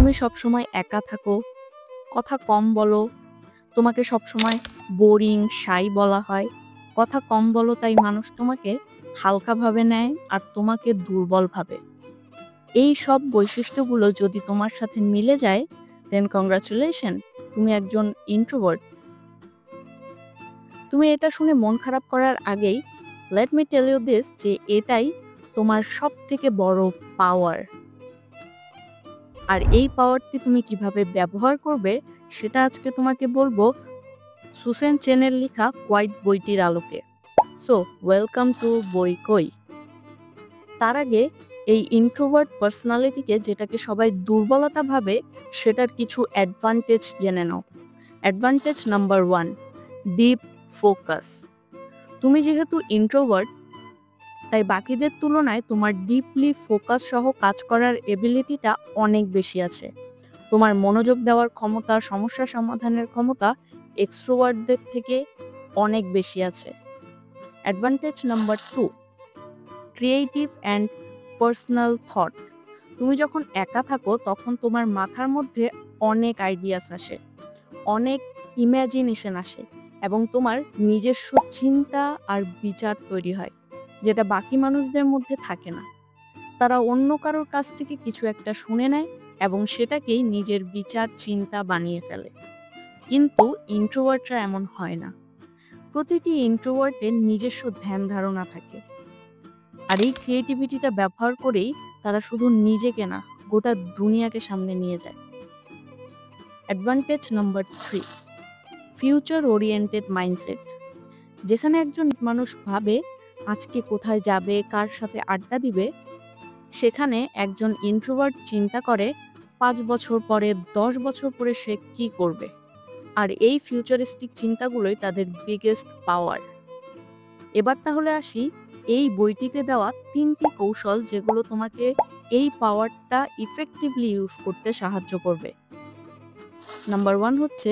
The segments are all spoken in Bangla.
তুমি সবসময় একা থাকো, কথা কম বলো, তোমাকে সবসময় বোরিং, শাই বলা হয়। কথা কম বলো তাই মানুষ তোমাকে হালকাভাবে নেয় আর তোমাকে দুর্বল ভাবে। এই সব বৈশিষ্ট্যগুলো যদি তোমার সাথে মিলে যায়, দেন কংগ্রাচুলেশন, তুমি একজন ইন্ট্রোভার্ট। তুমি এটা শুনে মন খারাপ করার আগেই let me tell you this যে এটাই তোমার সবথেকে বড় পাওয়ার। আর এই পাওয়ারটি তুমি কিভাবে ব্যবহার করবে সেটা আজকে তোমাকে বলবো সুসেন চেনের লেখা কোয়াইট বইটির আলোকে। সো ওয়েলকাম টু বই কই। তার আগে এই ইন্ট্রোভার্ট পার্সোনালিটিকে যেটাকে সবাই দুর্বলতা ভাবে সেটার কিছু অ্যাডভান্টেজ জেনে নাও। Advantage number 1, deep focus. তুমি যেহেতু ইন্ট্রোভার্ট, তাই বাকিদের তুলনায় তোমার ডিপলি ফোকাস সহ কাজ করার এবিলিটিটা অনেক বেশি আছে। তোমার মনোযোগ দেওয়ার ক্ষমতা, সমস্যা সমাধানের ক্ষমতা এক্সট্রোভার্টদের থেকে অনেক বেশি আছে। Advantage number 2, creative and personal thought. তুমি যখন একা থাকো তখন তোমার মাথার মধ্যে অনেক আইডিয়াস আসে, অনেক ইমাজিনেশন আসে এবং তোমার নিজস্ব চিন্তা আর বিচার তৈরি হয়, যেটা বাকি মানুষদের মধ্যে থাকে না। তারা অন্য কারোর কাছ থেকে কিছু একটা শুনে নেয় এবং সেটাকেই নিজের বিচার চিন্তা বানিয়ে ফেলে। কিন্তু ইন্ট্রোভার্টরা এমন হয় না। প্রতিটি ইন্ট্রোভার্টের নিজস্ব ধ্যান ধারণা থাকে, আর এই ক্রিয়েটিভিটিটা ব্যবহার করেই তারা শুধু নিজেকে না, গোটা দুনিয়াকে সামনে নিয়ে যায়। Advantage number 3, future oriented mindset. যেখানে একজন মানুষ ভাবে আজকে কোথায় যাবে, কার সাথে আড্ডা দিবে, সেখানে একজন ইন্ট্রোভার্ট চিন্তা করে 5 বছর পরে, 10 বছর পরে সে কি করবে। আর এই ফিউচারিস্টিক চিন্তাগুলোই তাদের বিগেস্ট পাওয়ার। এবার তাহলে আসি এই বইটিতে দেওয়া 3টি কৌশল যেগুলো তোমাকে এই পাওয়ারটা ইফেক্টিভলি ইউজ করতে সাহায্য করবে। নাম্বার 1 হচ্ছে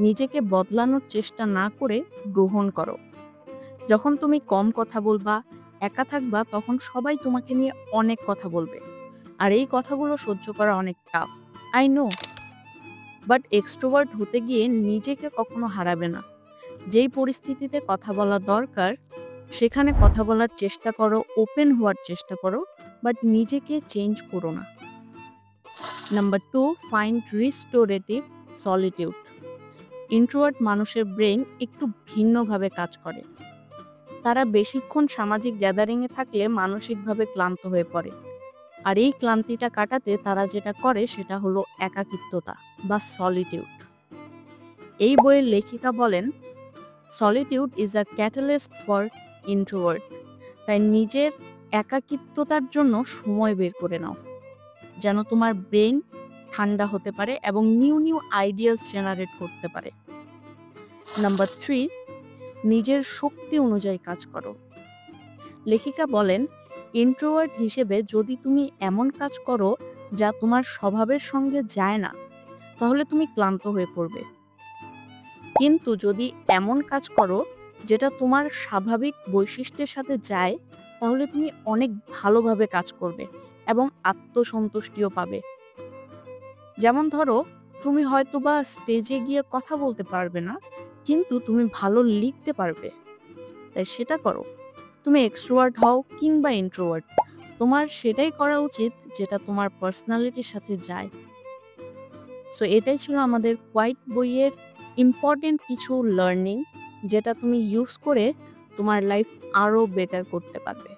নিজেকে বদলানোর চেষ্টা না করে গ্রহণ করো। যখন তুমি কম কথা বলবা, একা থাকবা, তখন সবাই তোমাকে নিয়ে অনেক কথা বলবে, আর এই কথাগুলো সহ্য করা অনেক tough, I know. But extrovert হতে গিয়ে নিজেকে কখনো হারাবে না। যেই পরিস্থিতিতে কথা বলা দরকার সেখানে কথা বলার চেষ্টা করো, ওপেন হওয়ার চেষ্টা করো, বাট নিজেকে চেঞ্জ করো না। Number 2, find restorative solitude. Introvert মানুষের ব্রেন একটু ভিন্নভাবে কাজ করে। তারা বেশিক্ষণ সামাজিক গ্যাদারিংয়ে থাকলে মানসিকভাবে ক্লান্ত হয়ে পড়ে, আর এই ক্লান্তিটা কাটাতে তারা যেটা করে সেটা হলো একাকিত্বতা বা সলিটিউড। এই বইয়ের লেখিকা বলেন, solitude is a catalyst for introvert. তাই নিজের একাকিত্বতার জন্য সময় বের করে নাও, যেন তোমার ব্রেন ঠান্ডা হতে পারে এবং নিউ নিউ আইডিয়াস জেনারেট করতে পারে। নাম্বার 3, নিজের শক্তি অনুযায়ী কাজ করো। লেখিকা বলেন, ইন্ট্রোভার্ট হিসেবে যদি তুমি এমন কাজ করো যা তোমার স্বভাবের সঙ্গে যায় না, তাহলে তুমি ক্লান্ত হয়ে পড়বে। কিন্তু যদি এমন কাজ করো যেটা তোমার স্বাভাবিক বৈশিষ্ট্যের সাথে যায়, তাহলে তুমি অনেক ভালোভাবে কাজ করবে এবং আত্মসন্তুষ্টিও পাবে। যেমন ধরো, তুমি হয়তোবা স্টেজে গিয়ে কথা বলতে পারবে না, কিন্তু তুমি ভালো লিখতে পারবে, তাই সেটা করো। তুমি এক্সট্রোভার্ট হও কিংবা ইন্ট্রোভার্ট, তোমার সেটাই করা উচিত যেটা তোমার পার্সোনালিটির সাথে যায়। সো এটাই ছিল আমাদের কোয়াইট বইয়ের ইম্পর্টেন্ট কিছু লার্নিং, যেটা তুমি ইউজ করে তোমার লাইফ আরো বেটার করতে পারবে।